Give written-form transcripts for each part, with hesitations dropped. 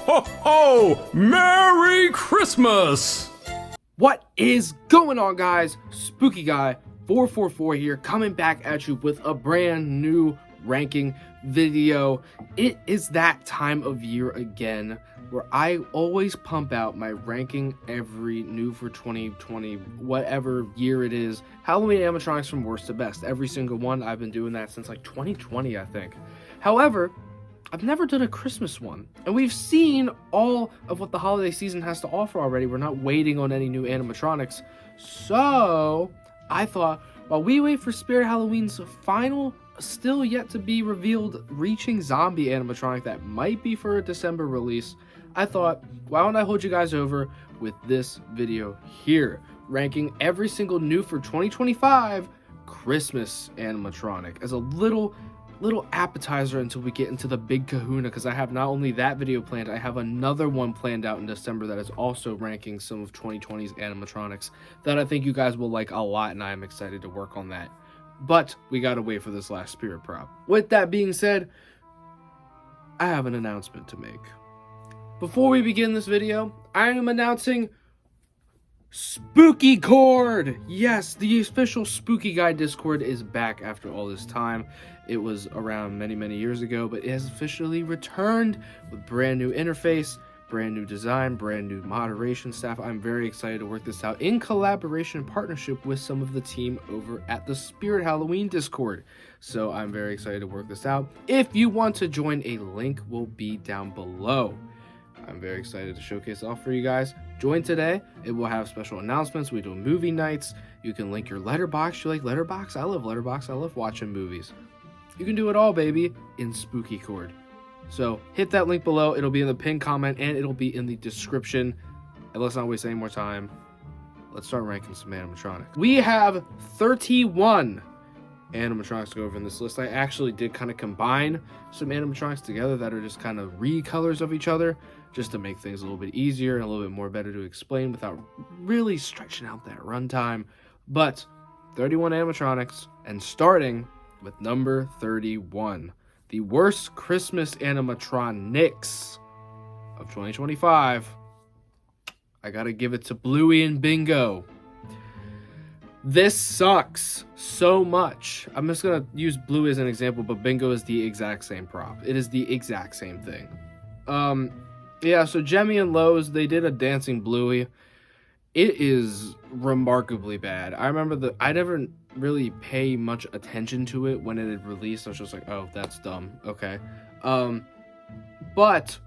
ho, ho! Merry Christmas! What is going on, guys? Spooky Guy 444 here, coming back at you with a brand new ranking video. It is that time of year again where I always pump out my ranking every new for 2020, whatever year it is. Halloween animatronics from worst to best. Every single one. I've been doing that since like 2020, I think. However, I've never done a Christmas one, and we've seen all of what the holiday season has to offer already. We're not waiting on any new animatronics. So I thought, while we wait for Spirit Halloween's final, still yet to be revealed, reaching zombie animatronic that might be for a December release, I thought, why don't I hold you guys over with this video here, ranking every single new for 2025 Christmas animatronic as a little appetizer until we get into the big kahuna, because I have not only that video planned, I have another one planned out in December that is also ranking some of 2020's animatronics that I think you guys will like a lot, and I am excited to work on that. But we gotta wait for this last spirit prop. With that being said, I have an announcement to make. Before we begin this video, I am announcing Spooky Cord! Yes, the official Spooky Guy Discord is back after all this time. It was around many years ago, but it has officially returned with brand new interface, brand new design, brand new moderation staff. I'm very excited to work this out in collaboration and partnership with some of the team over at the Spirit Halloween Discord. So I'm very excited to work this out. If you want to join, a link will be down below. I'm very excited to showcase it all for you guys. Join today. It will have special announcements. We do movie nights. You can link your letterbox. You like letterbox? I love letterbox. I love watching movies. You can do it all, baby, in Spooky Cord. So hit that link below. It'll be in the pinned comment and it'll be in the description. And let's not waste any more time. Let's start ranking some animatronics. We have 31 animatronics to go over in this list. I actually did kind of combine some animatronics together that are just kind of recolors of each other, just to make things a little bit easier and a little bit more better to explain without really stretching out that runtime. But 31 animatronics, and starting with number 31, the worst Christmas animatronics of 2025. I gotta give it to Bluey and Bingo. This sucks so much. I'm just gonna use Bluey as an example, but Bingo is the exact same prop. It is the exact same thing. Yeah, so Jemmy and Lowe's, they did a dancing Bluey. It is remarkably bad. I remember I never really pay much attention to it when it had released. I was just like, oh, that's dumb. Okay. But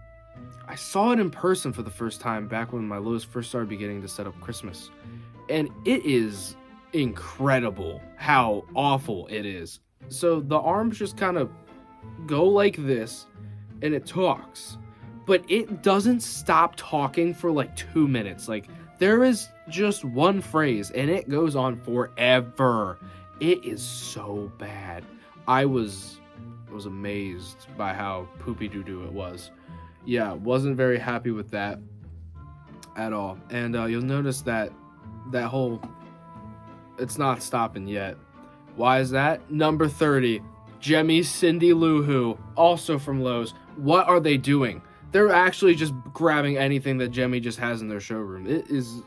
I saw it in person for the first time back when my Lowe's first started beginning to set up Christmas. And it is incredible how awful it is. So the arms just kind of go like this and it talks, but it doesn't stop talking for like 2 minutes. Like, there is just one phrase and it goes on forever. It is so bad. I was amazed by how poopy doo-doo it was. Yeah, wasn't very happy with that at all. And you'll notice that whole, it's not stopping yet. Why is that? Number 30, Jemmy Cindy Lou Who, also from Lowe's. What are they doing? They're actually just grabbing anything that Jemmy just has in their showroom. It is,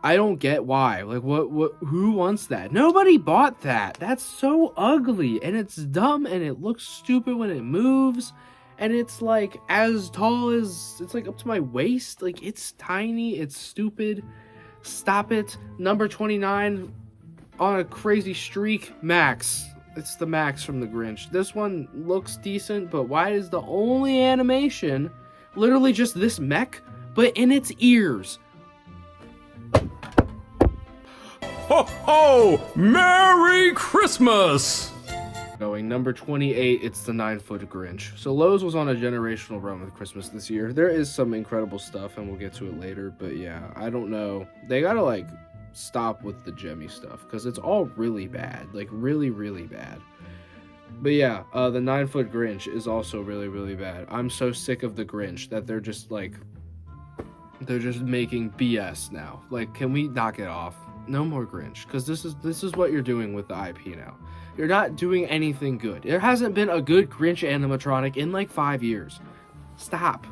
I don't get why. Like, who wants that? Nobody bought that. That's so ugly, and it's dumb, and it looks stupid when it moves, and it's like as tall as, it's like up to my waist. Like, it's tiny, it's stupid. Stop it. Number 29 on a crazy streak, Max. It's the Max from the Grinch. This one looks decent, but why is the only animation literally just this mech, but in its ears? Ho, ho! Merry Christmas! Going number 28, it's the 9-foot Grinch. So Lowe's was on a generational run with Christmas this year. There is some incredible stuff, and we'll get to it later, but yeah, I don't know. They gotta, like, stop with the Jemmy stuff, because it's all really bad. Like, really bad. But yeah, the 9-foot Grinch is also really bad. I'm so sick of the Grinch that they're just, like, they're just making BS now. Like, can we knock it off? No more Grinch, because this is what you're doing with the IP now. You're not doing anything good. There hasn't been a good Grinch animatronic in like 5 years. Stop.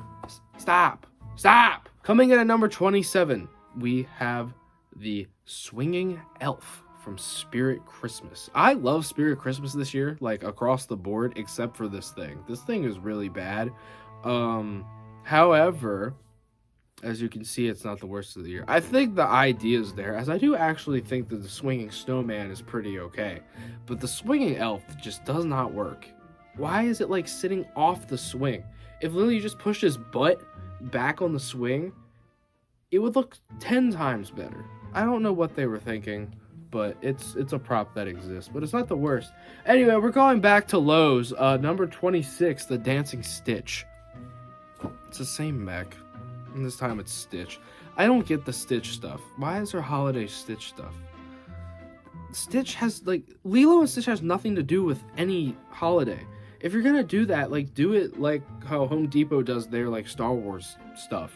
Stop. Stop. Coming in at number 27, we have the swinging elf from Spirit Christmas. I love Spirit Christmas this year, like across the board, except for this thing. This thing is really bad. However, as you can see, it's not the worst of the year. I think the idea is there, as I do actually think that the swinging snowman is pretty okay. But the swinging elf just does not work. Why is it like sitting off the swing? If literally just pushed his butt back on the swing, it would look 10 times better. I don't know what they were thinking, but it's a prop that exists, but it's not the worst. Anyway, we're going back to lows. Number 26, the Dancing Stitch. It's the same mech, and this time it's Stitch. I don't get the Stitch stuff. Why is there holiday Stitch stuff? Stitch has, like, Lilo and Stitch has nothing to do with any holiday. If you're gonna do that, like, do it like how Home Depot does their, like, Star Wars stuff,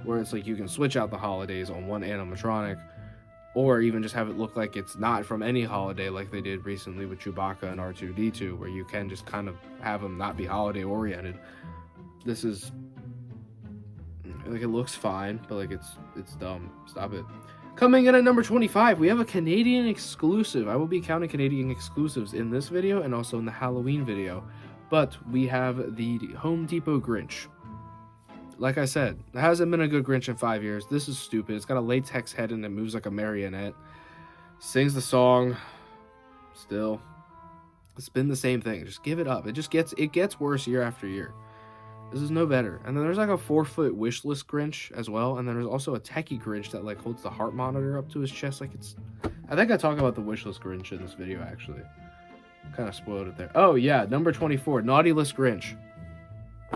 where it's like you can switch out the holidays on one animatronic, or even just have it look like it's not from any holiday, like they did recently with Chewbacca and R2-D2, where you can just kind of have them not be holiday oriented. This is, like, it looks fine, but like it's dumb. Stop it. Coming in at number 25, we have a Canadian exclusive. I will be counting Canadian exclusives in this video and also in the Halloween video. But we have the Home Depot Grinch. Like I said, there hasn't been a good Grinch in 5 years. This is stupid. It's got a latex head and it moves like a marionette. Sings the song. Still, it's been the same thing. Just give it up. It gets worse year after year. This is no better. And then there's like a 4-foot wish list Grinch as well. And then there's also a techie Grinch that like holds the heart monitor up to his chest. Like it's, I think I talk about the wish list Grinch in this video actually. Kind of spoiled it there. Oh yeah, number 24, naughty list Grinch.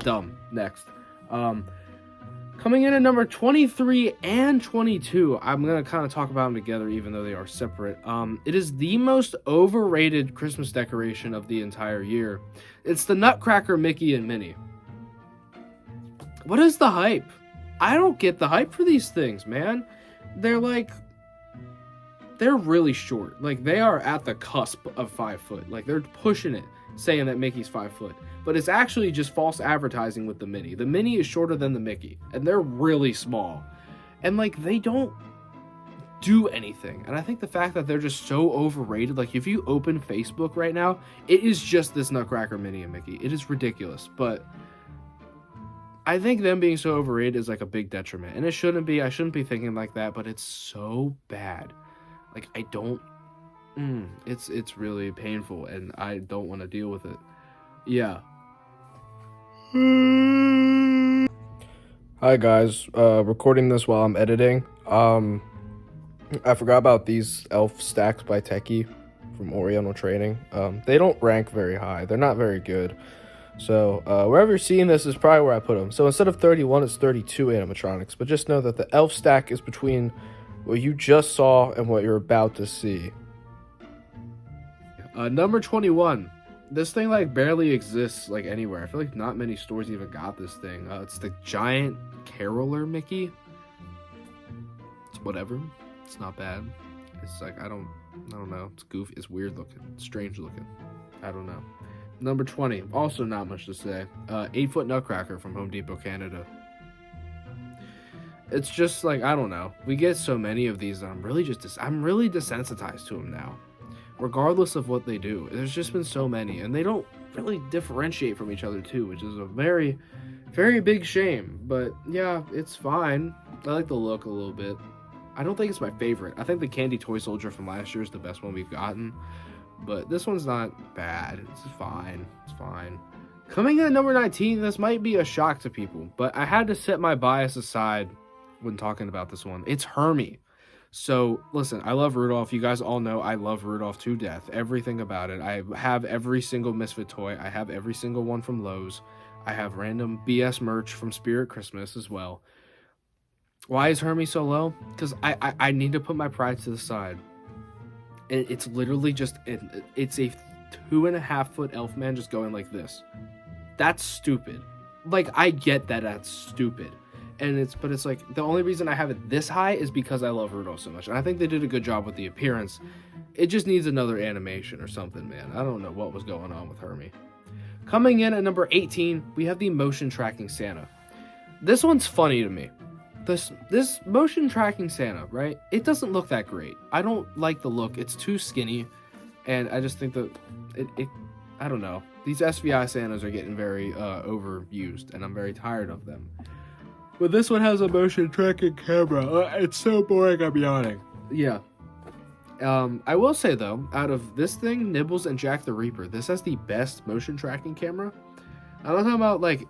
Dumb. Next. Coming in at number 23 and 22, I'm gonna kind of talk about them together even though they are separate. It is the most overrated Christmas decoration of the entire year. It's the Nutcracker Mickey and Minnie. What is the hype? I don't get the hype for these things, man. They're really short. Like, they are at the cusp of 5 foot. Like, they're pushing it, saying that Mickey's 5 foot. But it's actually just false advertising with the Minnie. The Minnie is shorter than the Mickey, and they're really small. And, like, they don't do anything. And I think the fact that they're just so overrated, like, if you open Facebook right now, it is just this Nutcracker Minnie and Mickey. It is ridiculous, but I think them being so overrated is like a big detriment, and it shouldn't be. I shouldn't be thinking like that, but it's so bad. Like, I don't, it's really painful, and I don't want to deal with it. Yeah. Hi guys, recording this while I'm editing. I forgot about these elf stacks by Techie from Oriental Training. They don't rank very high. They're not very good. So, wherever you're seeing this is probably where I put them. So instead of 31, it's 32 animatronics. But just know that the elf stack is between what you just saw and what you're about to see. Number 21. This thing, like, barely exists, like, anywhere. I feel like not many stores even got this thing. It's the giant caroler Mickey. It's whatever. It's not bad. It's like, I don't know. It's goofy. It's weird looking. It's strange looking. I don't know. Number 20, also not much to say. 8-foot Nutcracker from Home Depot, Canada. It's just like, I don't know. We get so many of these that I'm really desensitized to them now. Regardless of what they do. There's just been so many, and they don't really differentiate from each other too, which is a very, very big shame. But yeah, it's fine. I like the look a little bit. I don't think it's my favorite. I think the Candy Toy Soldier from last year is the best one we've gotten. But this one's not bad. It's fine. It's fine. Coming in at number 19, this might be a shock to people, but I had to set my bias aside when talking about this one. It's Hermie. So, listen, I love Rudolph. You guys all know I love Rudolph to death. Everything about it. I have every single Misfit toy. I have every single one from Lowe's. I have random BS merch from Spirit Christmas as well. Why is Hermie so low? Because I need to put my pride to the side. It's literally just, it's a 2.5-foot elf man just going like this. That's stupid. Like, I get that that's stupid. But it's like, the only reason I have it this high is because I love Rudolph so much. And I think they did a good job with the appearance. It just needs another animation or something, man. I don't know what was going on with Hermie. Coming in at number 18, we have the motion tracking Santa. This one's funny to me. This motion tracking Santa, right? It doesn't look that great. I don't like the look. It's too skinny, and I just think that I don't know. These SVI Santas are getting very overused, and I'm very tired of them. But this one has a motion tracking camera. It's so boring, I'm yawning. Yeah. I will say, though, out of this thing, Nibbles and Jack the Reaper, this has the best motion tracking camera. I'm not talking about, like,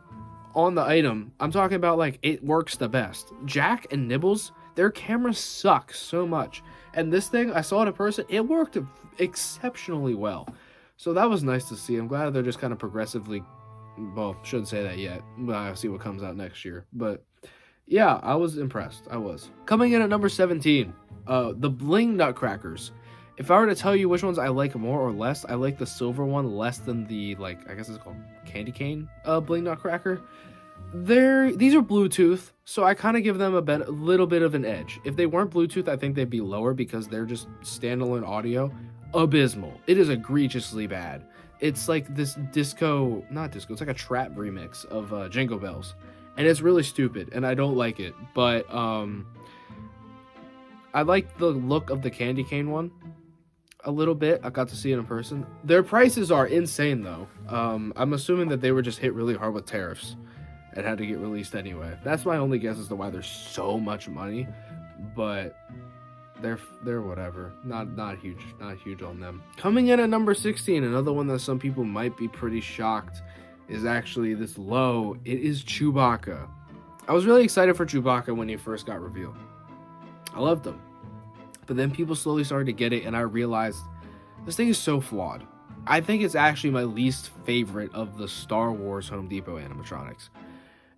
on the item. I'm talking about, like, it works the best. Jack and Nibbles, their cameras suck so much. And this thing, I saw it in person, it worked exceptionally well. So that was nice to see. I'm glad they're just kind of progressively, well, shouldn't say that yet. I'll see what comes out next year. But yeah, I was impressed. I was. Coming in at number 17, the Bling Nutcrackers. If I were to tell you which ones I like more or less, I like the silver one less than the, like, I guess it's called Candy Cane Bling Nutcracker. These are Bluetooth, so I kind of give them a little bit of an edge. If they weren't Bluetooth, I think they'd be lower because they're just standalone audio. Abysmal. It is egregiously bad. It's like this not disco, it's like a trap remix of Jingle Bells. And it's really stupid, and I don't like it. But I like the look of the Candy Cane one a little bit. I got to see it in person. Their prices are insane, though. I'm assuming that they were just hit really hard with tariffs and had to get released anyway. That's my only guess as to why there's so much money. But they're whatever. Not huge on them. Coming in at number 16, another one that some people might be pretty shocked is actually this low. It is Chewbacca. I was really excited for Chewbacca when he first got revealed. I loved him. But then people slowly started to get it, and I realized this thing is so flawed. I think it's actually my least favorite of the Star Wars Home Depot animatronics.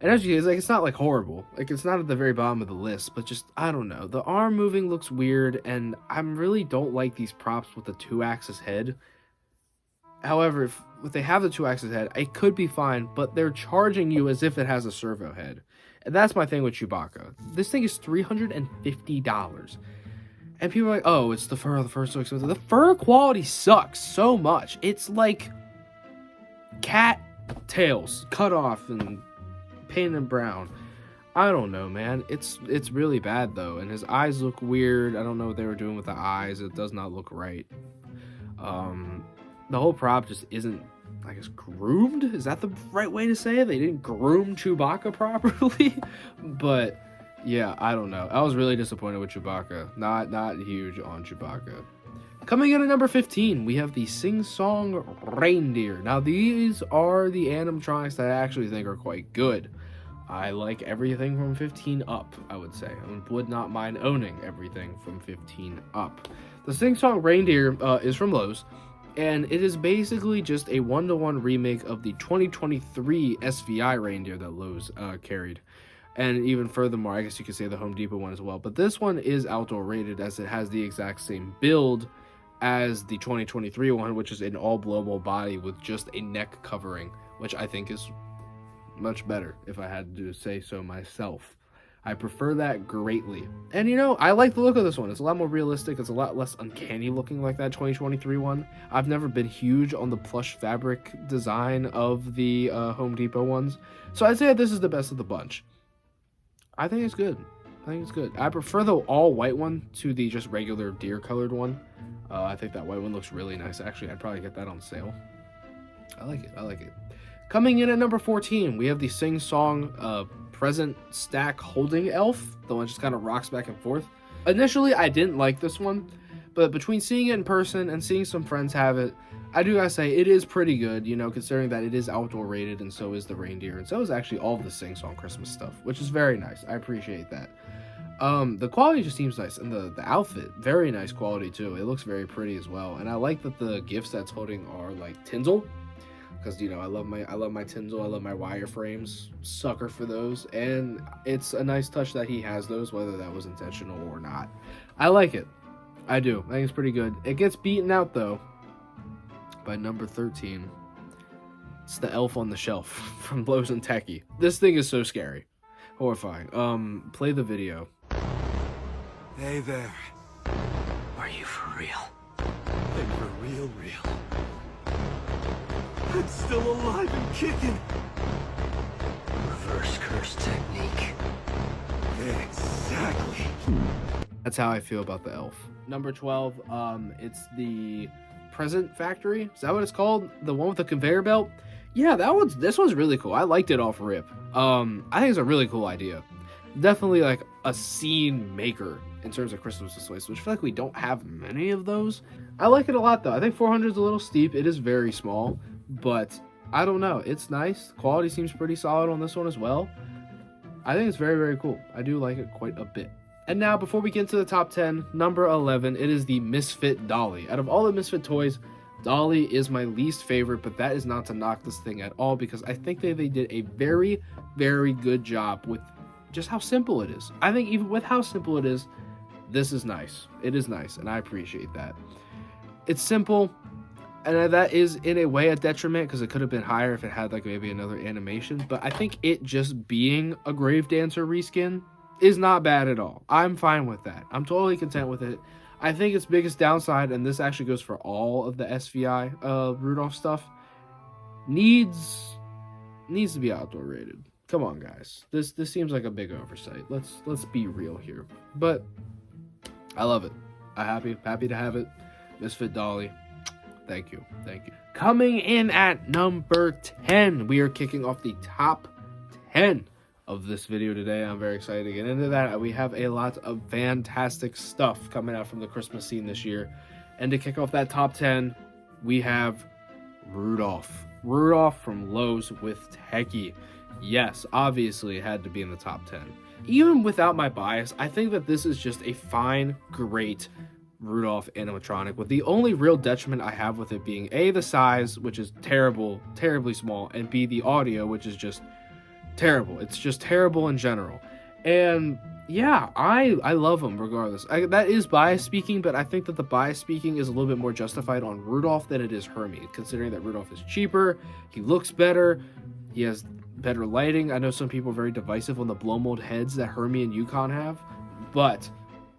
And as you see, it's not like horrible. Like, it's not at the very bottom of the list, but just, I don't know. The arm moving looks weird, and I really don't like these props with the 2-axis head. However, if they have the 2-axis head, it could be fine, but they're charging you as if it has a servo head. And that's my thing with Chewbacca. This thing is $350. And people are like, oh, it's the fur. The fur's so expensive. The fur quality sucks so much. It's like cat tails cut off and painted brown. I don't know, man. It's really bad, though. And his eyes look weird. I don't know what they were doing with the eyes. It does not look right. The whole prop just isn't, I guess, groomed? Is that the right way to say it? They didn't groom Chewbacca properly? But yeah, I don't know. I was really disappointed with Chewbacca. Not huge on Chewbacca. Coming in at number 15, we have the Sing Song Reindeer. Now, these are the animatronics that I actually think are quite good. I like everything from 15 up, I would say. I would not mind owning everything from 15 up. The Sing Song Reindeer is from Lowe's, and it is basically just a one-to-one remake of the 2023 SVI reindeer that Lowe's carried. And even furthermore, I guess you could say the Home Depot one as well. But this one is outdoor rated, as it has the exact same build as the 2023 one, which is an all blowable body with just a neck covering, which I think is much better, if I had to say so myself. I prefer that greatly. And you know, I like the look of this one. It's a lot more realistic. It's a lot less uncanny looking like that 2023 one. I've never been huge on the plush fabric design of the Home Depot ones, so I'd say that this is the best of the bunch. I think it's good. I prefer the all white one to the just regular deer colored one. I think that white one looks really nice. Actually, I'd probably get that on sale. I like it. Coming in at number 14, we have the Sing Song present stack holding elf. The one just kind of rocks back and forth. Initially, I didn't like this one, but between seeing it in person and seeing some friends have it, I do gotta say it is pretty good, you know, considering that it is outdoor rated, and so is the reindeer, and so is actually all of the Sing Song Christmas stuff, which is very nice. I appreciate that. The quality just seems nice, and the outfit, very nice quality too. It looks very pretty as well, and I like that the gifts that's holding are like tinsel, because, you know, I love my tinsel, I love my wireframes, sucker for those, and it's a nice touch that he has those, whether that was intentional or not. I like it. I do. I think it's pretty good. It gets beaten out though by number 13. It's the elf on the shelf from Lowe's and Techie. This thing is so scary. Horrifying. Play the video. Hey there. Are you for real? I'm for real. It's still alive and kicking. Reverse curse technique. That's how I feel about the elf. Number 12, it's the present factory. Is that what it's called? The one with the conveyor belt? Yeah, this one's really cool. I liked it off rip. I think it's a really cool idea. Definitely like a scene maker in terms of Christmas displays, which I feel like we don't have many of those. I like it a lot though. I think 400 is a little steep. It is very small, but I don't know. It's nice. The quality seems pretty solid on this one as well. I think it's very, very cool. I do like it quite a bit. And now, before we get into the top 10, number 11, it is the Misfit Dolly. Out of all the Misfit toys, Dolly is my least favorite, but that is not to knock this thing at all, because I think they did a very, very good job with just how simple it is. I think even with how simple it is, this is nice. It is nice, and I appreciate that. It's simple, and that is in a way a detriment, because it could have been higher if it had like maybe another animation, but I think it just being a Grave Dancer reskin is not bad at all. I'm fine with that. I'm totally content with it. I think its biggest downside, and this actually goes for all of the SVI Rudolph stuff, needs to be outdoor rated. Come on, guys. This seems like a big oversight. Let's be real here. But I love it. I'm happy to have it. Misfit Dolly. Thank you. Coming in at number 10, we are kicking off the top 10 of this video today. I'm very excited to get into that. We have a lot of fantastic stuff coming out from the Christmas scene this year. And to kick off that top 10, we have Rudolph. Rudolph from Lowe's with Techie. Yes, obviously it had to be in the top 10. Even without my bias, I think that this is just a fine, great Rudolph animatronic, with the only real detriment I have with it being A, the size, which is terribly small, and B, the audio, which is just terrible. It's just terrible in general. And yeah, I love them regardless. That is bias speaking, but I think that the bias speaking is a little bit more justified on Rudolph than it is Hermie, considering that Rudolph is cheaper, he looks better, he has better lighting. I know some people are very divisive on the blow mold heads that Hermie and Yukon have, but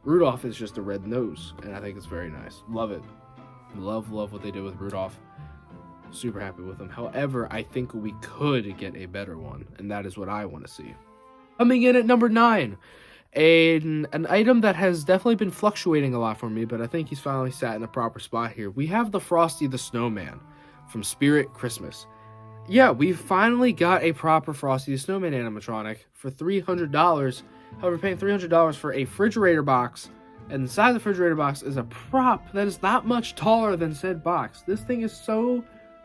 Rudolph is just a red nose, and I think it's very nice. Love it. Love what they did with Rudolph. Super happy with them. However, I think we could get a better one, and that is what I want to see. Coming in at number 9, an item that has definitely been fluctuating a lot for me, but I think he's finally sat in a proper spot here. We have the Frosty the Snowman from Spirit Christmas. Yeah, we finally got a proper Frosty the Snowman animatronic for $300. However, paying $300 for a refrigerator box, and inside the refrigerator box is a prop that is not much taller than said box. This thing is so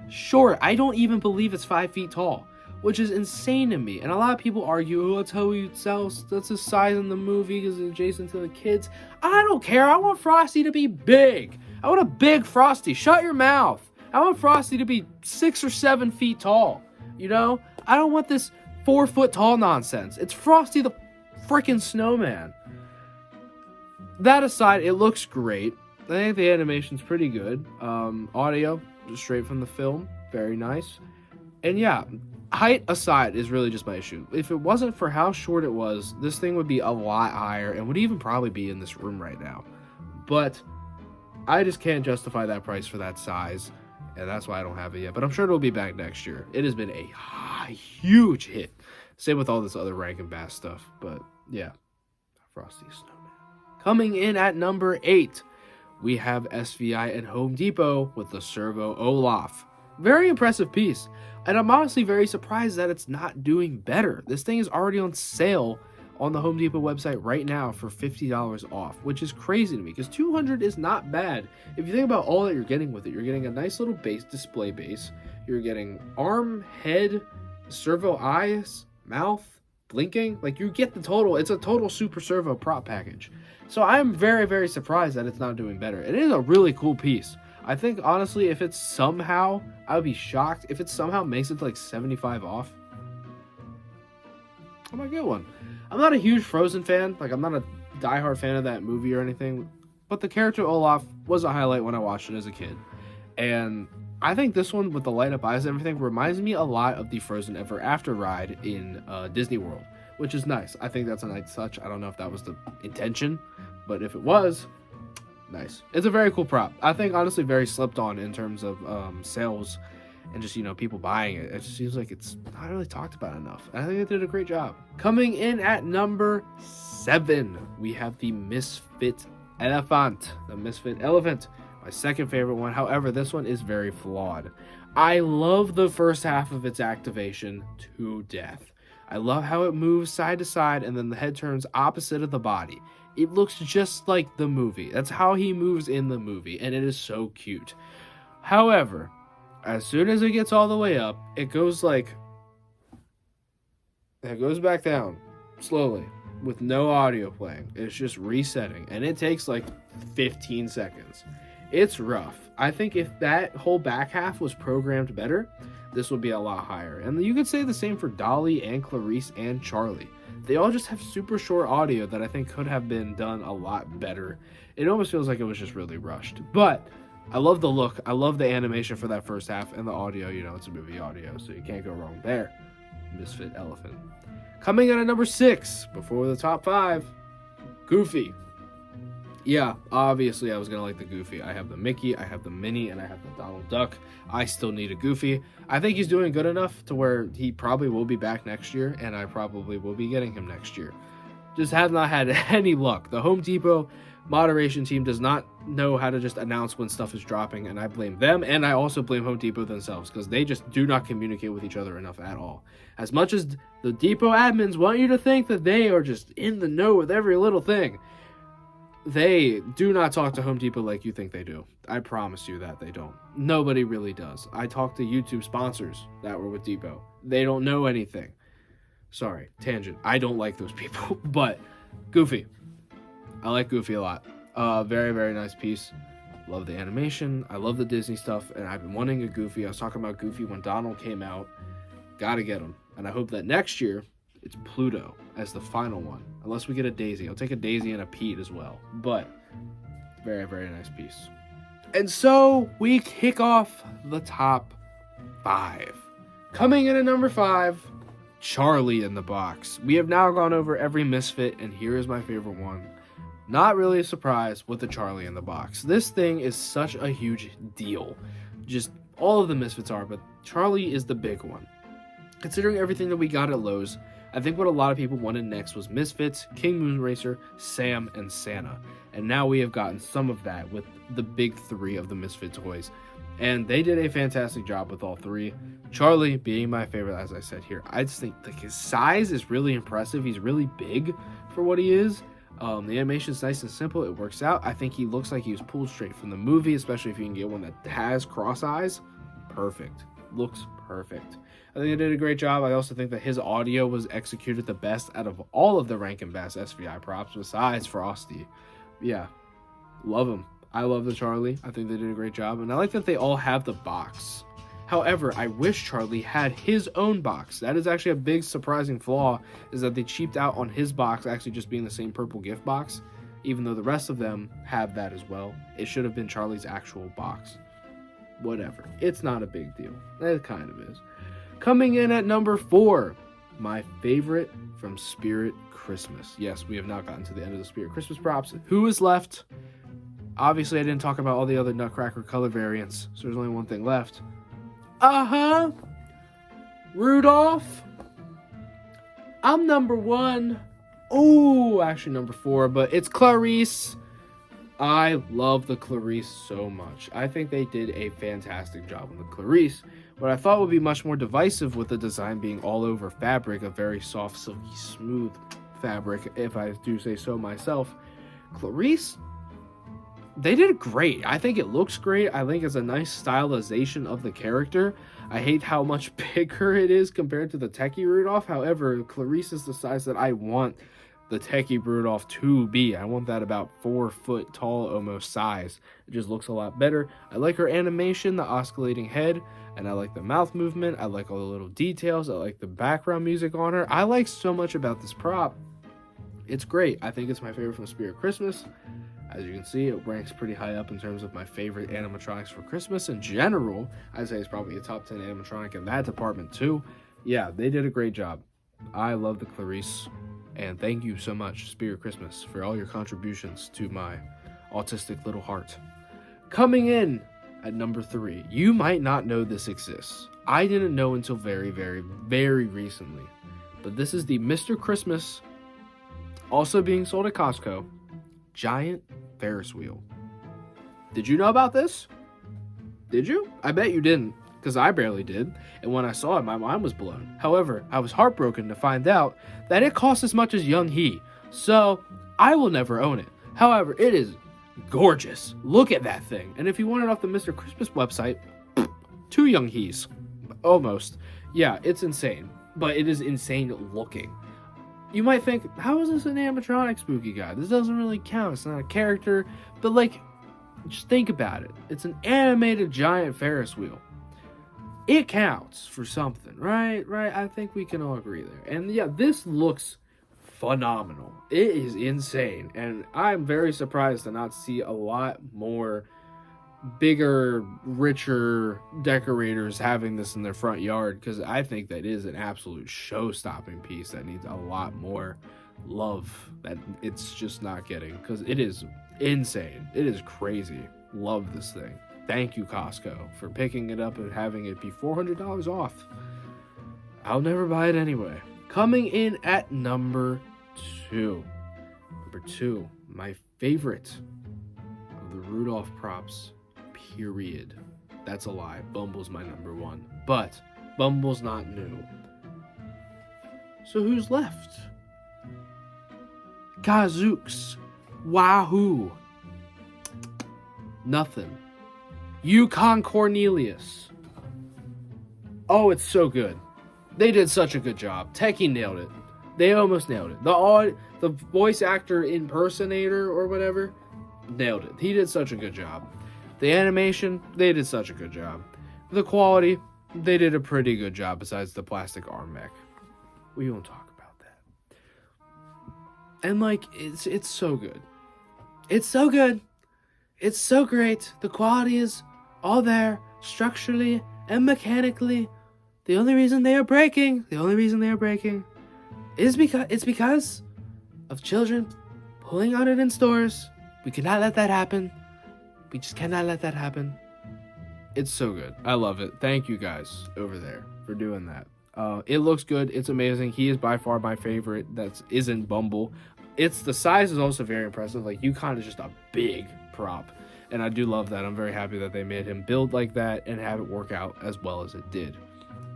short. I don't even believe it's 5 feet tall, which is insane to me. And a lot of people argue, oh, that's how he sells, that's his size in the movie because it's adjacent to the kids. I don't care. I want Frosty to be big. I want a big Frosty. Shut your mouth. I want Frosty to be 6 or 7 feet tall. You know, I don't want this 4 foot tall nonsense. It's Frosty the freaking Snowman. That aside, it looks great. I think the animation's pretty good. Audio, just straight from the film, very nice. And yeah, height aside is really just my issue. If it wasn't for how short it was, this thing would be a lot higher and would even probably be in this room right now. But I just can't justify that price for that size, and that's why I don't have it yet. But I'm sure it'll be back next year. It has been a huge hit. Same with all this other Rankin Bass stuff. But yeah, Frosty Snowman. Coming in at number 8, we have SVI and Home Depot with the Servo Olaf. Very impressive piece. And I'm honestly very surprised that it's not doing better. This thing is already on sale on the Home Depot website right now for $50 off, which is crazy to me because $200 is not bad. If you think about all that you're getting with it, you're getting a nice little display base. You're getting arm, head, servo eyes, mouth, blinking. Like, you get the total. It's a total Super Servo prop package. So I'm very, very surprised that it's not doing better. It is a really cool piece. I think, honestly, if it's somehow, I would be shocked if it somehow makes it to like 75 off. I might get one. I'm not a huge Frozen fan. Like, I'm not a diehard fan of that movie or anything. But the character Olaf was a highlight when I watched it as a kid. And I think this one, with the light up eyes and everything, reminds me a lot of the Frozen Ever After ride in Disney World, which is nice. I think that's a nice touch. I don't know if that was the intention, but if it was, nice. It's a very cool prop. I think, honestly, very slept on in terms of sales and just, people buying it. It just seems like it's not really talked about enough. I think they did a great job. Coming in at number 7, we have the Misfit Elephant. The Misfit Elephant, my second favorite one. However, this one is very flawed. I love the first half of its activation to death. I love how it moves side to side and then the head turns opposite of the body. It looks just like the movie. That's how he moves in the movie, and it is so cute. However, as soon as it gets all the way up, it goes back down slowly with no audio playing. It's just resetting, and it takes like 15 seconds. It's rough. I think if that whole back half was programmed better, this would be a lot higher. And you could say the same for Dolly and Clarice and Charlie. They all just have super short audio that I think could have been done a lot better. It almost feels like it was just really rushed. But I love the look. I love the animation for that first half, and the audio, it's a movie audio, so you can't go wrong there. Misfit Elephant. Coming in at number 6, before the top 5, Goofy. Yeah, obviously I was going to like the Goofy. I have the Mickey, I have the Minnie, and I have the Donald Duck. I still need a Goofy. I think he's doing good enough to where he probably will be back next year, and I probably will be getting him next year. Just have not had any luck. The Home Depot moderation team does not know how to just announce when stuff is dropping, and I blame them, and I also blame Home Depot themselves, because they just do not communicate with each other enough at all. As much as the Depot admins want you to think that they are just in the know with every little thing, they do not talk to Home Depot like you think they do. I promise you that they don't. Nobody really does. I talked to YouTube sponsors that were with Depot. They don't know anything. Sorry, tangent. I don't like those people, but Goofy. I like Goofy a lot. Very, very nice piece. Love the animation. I love the Disney stuff, and I've been wanting a Goofy. I was talking about Goofy when Donald came out. Gotta get him. And I hope that next year, it's Pluto as the final one. Unless we get a Daisy. I'll take a Daisy and a Pete as well. But, very, very nice piece. And so, we kick off the top 5. Coming in at number 5, Charlie in the Box. We have now gone over every Misfit, and here is my favorite one. Not really a surprise with the Charlie in the Box. This thing is such a huge deal. Just all of the Misfits are, but Charlie is the big one. Considering everything that we got at Lowe's, I think what a lot of people wanted next was Misfits, King Moonracer, Sam, and Santa. And now we have gotten some of that with the big 3 of the Misfit toys. And they did a fantastic job with all 3. Charlie being my favorite, as I said here. I just think his size is really impressive. He's really big for what he is. The animation is nice and simple. It works out. I think he looks like he was pulled straight from the movie, especially if you can get one that has cross eyes. Perfect. Looks perfect. I think they did a great job. I also think that his audio was executed the best out of all of the Rankin Bass SVI props besides Frosty. Yeah, love him. I love the Charlie. I think they did a great job. And I like that they all have the box. However, I wish Charlie had his own box. That is actually a big surprising flaw, is that they cheaped out on his box actually just being the same purple gift box, even though the rest of them have that as well. It should have been Charlie's actual box. Whatever. It's not a big deal. It kind of is. Coming in at number 4, my favorite from Spirit Christmas. Yes, we have now gotten to the end of the Spirit Christmas props. Who is left? Obviously, I didn't talk about all the other Nutcracker color variants, so there's only one thing left. Rudolph. I'm number 1. Oh, actually number 4, but it's Clarice. I love the Clarice so much. I think they did a fantastic job with the Clarice. What I thought would be much more divisive with the design being all over fabric, a very soft, silky, smooth fabric, if I do say so myself. Clarice, they did great. I think it looks great. I think it's a nice stylization of the character. I hate how much bigger it is compared to the Techie Rudolph. However, Clarice is the size that I want the Techie Rudolph to be. I want that about 4 foot tall almost size. It just looks a lot better. I like her animation, the oscillating head, and I like the mouth movement. I like all the little details. I like the background music on her. I like so much about this prop. It's great. I think it's my favorite from Spirit Christmas. As you can see, it ranks pretty high up in terms of my favorite animatronics for Christmas in general. I'd say it's probably a top 10 animatronic in that department too. Yeah, they did a great job. I love the Clarice. And thank you so much, Spirit Christmas, for all your contributions to my autistic little heart. Coming in at number 3. You might not know this exists. I didn't know until very, very, very recently. But this is the Mr. Christmas, also being sold at Costco, giant Ferris wheel. Did you know about this? Did you? I bet you didn't, because I barely did. And when I saw it, my mind was blown. However, I was heartbroken to find out that it costs as much as Young He. So, I will never own it. However, it is gorgeous. Look at that thing. And if you want it off the Mr. Christmas website, 2 Young He's. Almost. Yeah, it's insane. But it is insane looking. You might think, how is this an animatronic spooky guy? This doesn't really count. It's not a character. But like, just think about it. It's an animated giant Ferris wheel. It counts for something, right? Right? I think we can all agree there. And yeah, this looks phenomenal. It is insane. And I'm very surprised to not see a lot more bigger, richer decorators having this in their front yard, because I think that is an absolute show-stopping piece that needs a lot more love that it's just not getting, because it is insane. It is crazy. Love this thing. Thank you, Costco, for picking it up and having it be $400 off. I'll never buy it anyway. Coming in at number 2. Number 2, my favorite of the Rudolph props, period. That's a lie. Bumble's my number 1. But Bumble's not new. So who's left? Gazooks. Wahoo. Nothing. Yukon Cornelius. Oh, it's so good. They did such a good job. Techie nailed it. They almost nailed it. The voice actor impersonator or whatever nailed it. He did such a good job. The animation, they did such a good job. The quality, they did a pretty good job besides the plastic arm mech. We won't talk about that. And like, it's so good. It's so good. It's so great. The quality is all there, structurally and mechanically. The only reason they are breaking is because of children pulling on it in stores. We cannot let that happen. We just cannot let that happen. It's so good. I love it. Thank you guys over there for doing that. It looks good. It's amazing. He is by far my favorite. That isn't Bumble. The size is also very impressive. Like, Yukon is just a big prop. And I do love that. I'm very happy that they made him build like that and have it work out as well as it did.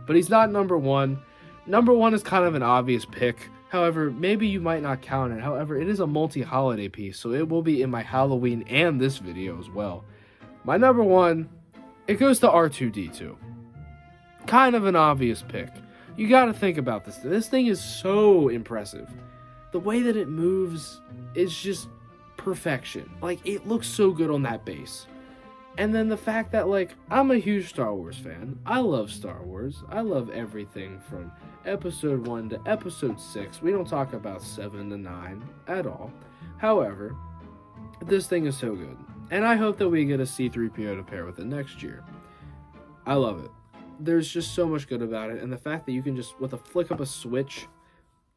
But he's not number 1. Number 1 is kind of an obvious pick. However, maybe you might not count it. However, it is a multi-holiday piece, so it will be in my Halloween and this video as well. My number 1, it goes to R2-D2. Kind of an obvious pick. You gotta think about this. This thing is so impressive. The way that it moves is just perfection. Like, it looks so good on that base. And then the fact that, like, I'm a huge Star Wars fan. I love Star Wars. I love everything from Episode 1 to Episode 6. We don't talk about 7 to 9 at all. However, this thing is so good. And I hope that we get a C-3PO to pair with it next year. I love it. There's just so much good about it. And the fact that you can just, with a flick of a switch,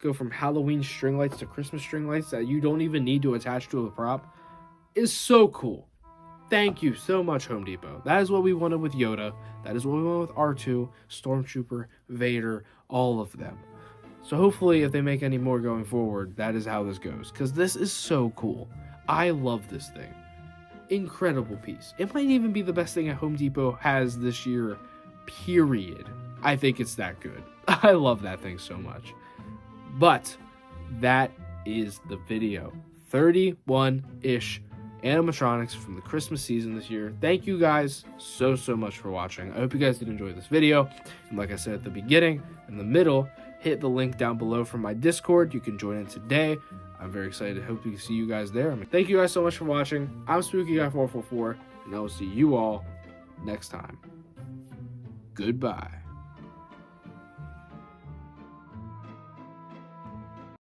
go from Halloween string lights to Christmas string lights that you don't even need to attach to a prop is so cool. Thank you so much, Home Depot. That is what we wanted with Yoda. That is what we wanted with R2, Stormtrooper, Vader, all of them. So hopefully if they make any more going forward, that is how this goes. Because this is so cool. I love this thing. Incredible piece. It might even be the best thing at Home Depot has this year, period. I think it's that good. I love that thing so much. But that is the video. 31-ish animatronics from the Christmas season this year. Thank you guys so much for watching. I hope you guys did enjoy this video. And like I said at the beginning, in the middle, hit the link down below for my Discord. You can join in today. I'm very excited. Hope to see you guys there. Thank you guys so much for watching. I'm Spooky Guy 444, and I will see you all next time. Goodbye.